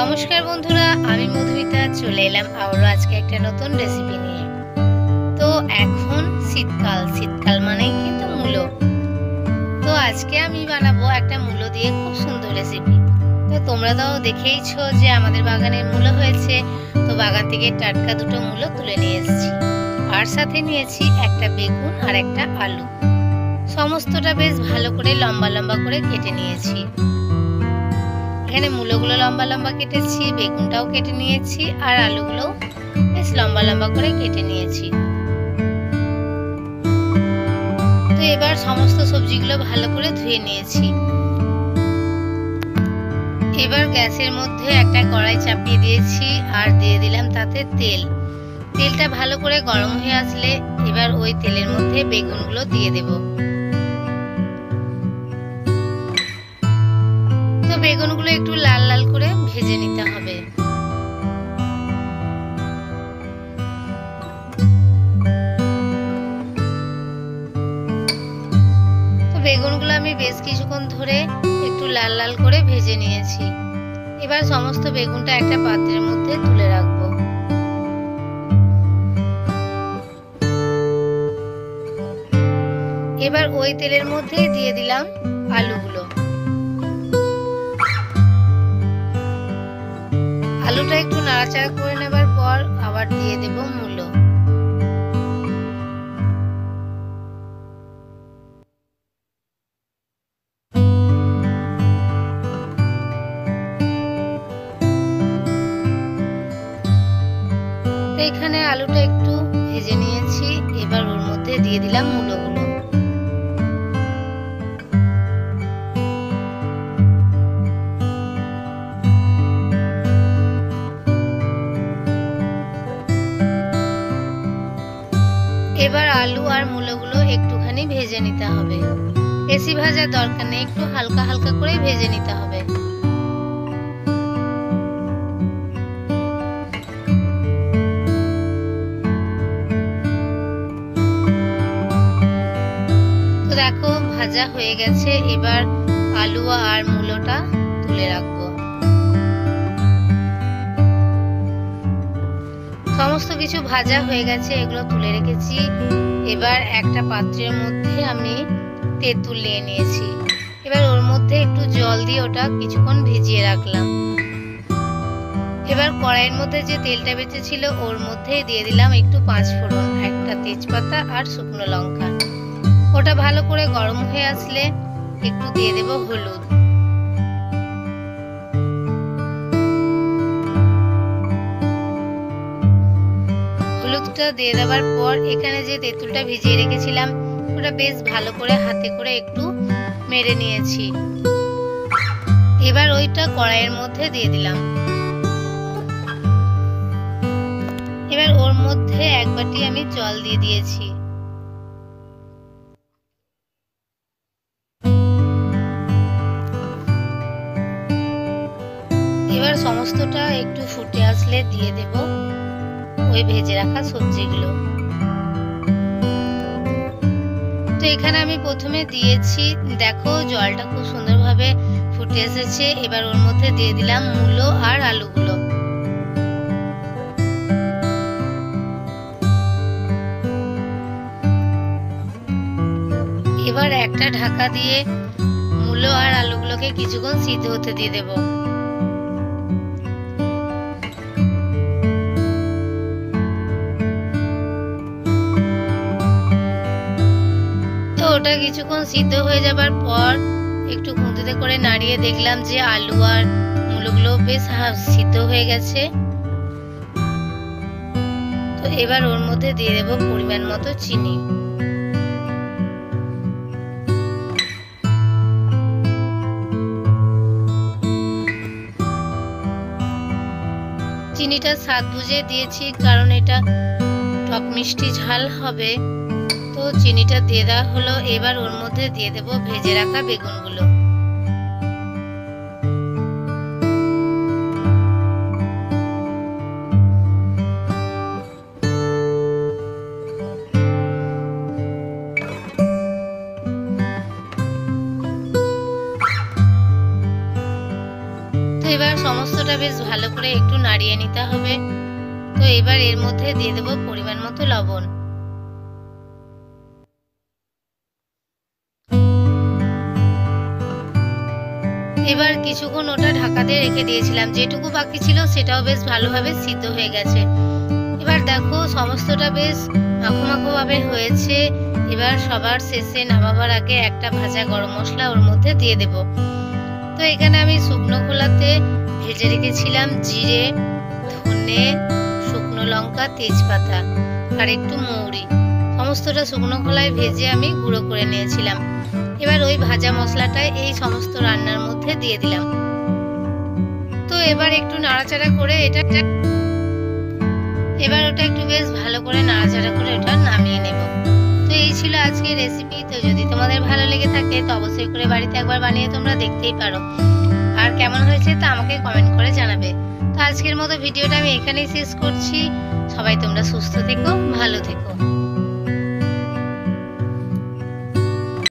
নমস্কার বন্ধুরা, আমি মধুমিতা চলে এলাম আবারও আজকে একটা নতুন রেসিপি নিয়ে। তো এখন শীতকাল মানেই কিন্তু মূলো। তো আজকে আমি বানাবো একটা মূলো দিয়ে খুব সুন্দর রেসিপি। তো তোমরা তো দেখেইছো যে আমাদের বাগানে মূলো হয়েছে। তো বাগান থেকে টাটকা দুটো মূলো তুলে নিয়ে এসেছি, আর সাথে নিয়েছি একটা বেগুন আর একটা আলু। সমস্তটা বেশ ভালো করে লম্বা লম্বা করে কেটে নিয়েছি। এখানে মূলোগুলো লম্বা লম্বা কেটেছি, বেগুনটাও কেটে নিয়েছি, আর আলুগুলো বেশ লম্বা লম্বা করে কেটে নিয়েছি। তো এবার সমস্ত সবজিগুলো ভালো করে ধুয়ে নিয়েছি। এবার গ্যাসের মধ্যে একটা কড়াই চাপিয়ে দিয়েছি আর দিয়ে দিলাম তাতে তেল। তেলটা ভালো করে গরম হয়ে আসলে এবার ওই তেলের মধ্যে বেগুনগুলো দিয়ে দেব। তো বেগুনগুলো একটু লাল লাল করে ভেজে নিতে হবে। তো বেগুনগুলো আমি বেশ কিছুক্ষণ ধরে একটু লাল লাল করে ভেজে নিয়েছি। এবার সমস্ত বেগুনটা একটা পাত্রের মধ্যে তুলে রাখবো। এবার ওই তেলের মধ্যে দিয়ে দিলাম আলুগুলো। আলুটা একটু নাড়াচাড়া করে নেবার পর আবার দিয়ে দেব মূলো। এখানে আলুটা একটু ভেজে নিয়েছি, এবার ওর মধ্যে দিয়ে দিলাম মূলোগুলো। এবার আলু আর মূলোগুলো একটুখানি ভেজে নিতে হবে। বেশি ভাজার দরকার নেই, একটু হালকা হালকা করে ভেজে নিতে হবে। তো দেখো ভাজা হয়ে গেছে, এবার আলু আর মূলোটা তুলে রাখবো। সমস্ত কিছু ভাজা হয়ে গেছে, এগুলো তুলে রেখেছি। এবার একটা পাত্রের মধ্যে আমি তেঁতুল নিয়ে নিয়েছি। এবার ওর মধ্যে একটু জল দিয়ে ওটা কিছুক্ষণ ভিজিয়ে রাখলাম। এবার কড়াইয়ের মধ্যে যে তেলটা বেঁচেছিল ওর মধ্যে দিয়ে দিলাম একটু 5 ফোড়ন, একটা তেজপাতা আর শুকনো লঙ্কা। ওটা ভালো করে গরম হয়ে আসলে একটু দিয়ে দেব হলুদ। হলুদটা দিয়ে দেওয়ার পর এখানে যে তেঁতুলটা ভিজিয়ে রেখেছিলাম ওটা বেশ ভালো করে হাতে করে একটু মেরে নিয়েছি। এবার ওইটা কড়াইয়ের মধ্যে দিয়ে দিলাম। এবার ওর মধ্যে এক বাটি আমি জল দিয়ে দিয়েছি। এবার সমস্তটা একটু ফুটে আসলে দিয়ে দেব ওই ভেজে রাখা সবজিগুলো। তো এখানে আমি প্রথমে দিয়েছি, দেখো জলটা খুব সুন্দরভাবে ফুটে এসেছে। এবার ওর মধ্যে দিয়ে দিলাম মূলো আর আলুগুলো। এবার একটা ঢাকা দিয়ে মূলো আর আলুগুলোকে কিছুক্ষণ সিদ্ধ হতে দিয়ে দেব। ওটা কিছুক্ষণ সিদ্ধ হয়ে যাবার পর একটু খুন্তিতে করে নাড়িয়ে দেখলাম যে আলু আর মূলোগুলো বেশ সিদ্ধ হয়ে গেছে। তো এবার ওর মধ্যে দিয়ে দেব পরিমাণ মতো চিনি। চিনিটা স্বাদ বুঝে দিয়েছি, কারণ এটা টক মিষ্টি ঝাল হবে। তো চিনিটা দিয়ে দেওয়া হলো। এবার ওর মধ্যে দিয়ে দেব ভেজে রাখা বেগুনগুলো। তো এবার সমস্তটা বেশ ভালো করে একটু নাড়িয়ে নিতে হবে। তো এবার এর মধ্যে দিয়ে দেবো পরিমাণ মতো লবণ। এবার কিছুক্ষণ ওটা ঢাকা দিয়ে রেখে দিয়েছিলাম, যেটুকু বাকি ছিল সেটাও বেশ ভালোভাবে সিদ্ধ হয়ে গেছে। এবার দেখো সমস্তটা বেশ মাখো মাখো ভাবে হয়েছে। এবার সবার শেষে নামাবার আগে একটা ভাজা গরম মশলা ওর মধ্যে দিয়ে দেব। তো এখানে আমি শুকনো খোলাতে ভেজে রেখেছিলাম জিরে, ধনে, শুকনো লঙ্কা, তেজপাতা আর একটু মৌরি, সমস্তটা শুকনো খোলায় ভেজে আমি গুঁড়ো করে নিয়েছিলাম। এবার ওই ভাজা মশলাটাই এই সমস্ত রান্নার মধ্যে দিয়ে দিলাম। তো এবার একটু নাড়াচাড়া করে এবার ওটা একটু বেশ ভালো করে নাড়াচাড়া করে ওটা নামিয়ে নেব। তো এই ছিল আজকের রেসিপি। তো যদি তোমাদের ভালো লেগে থাকে তো অবশ্যই করে বাড়িতে একবার বানিয়ে তোমরা দেখতেই পারো, আর কেমন হয়েছে তা আমাকে কমেন্ট করে জানাবে। তো আজকের মতো ভিডিওটা আমি এখানেই শেষ করছি। সবাই তোমরা সুস্থ থেকো, ভালো থেকো।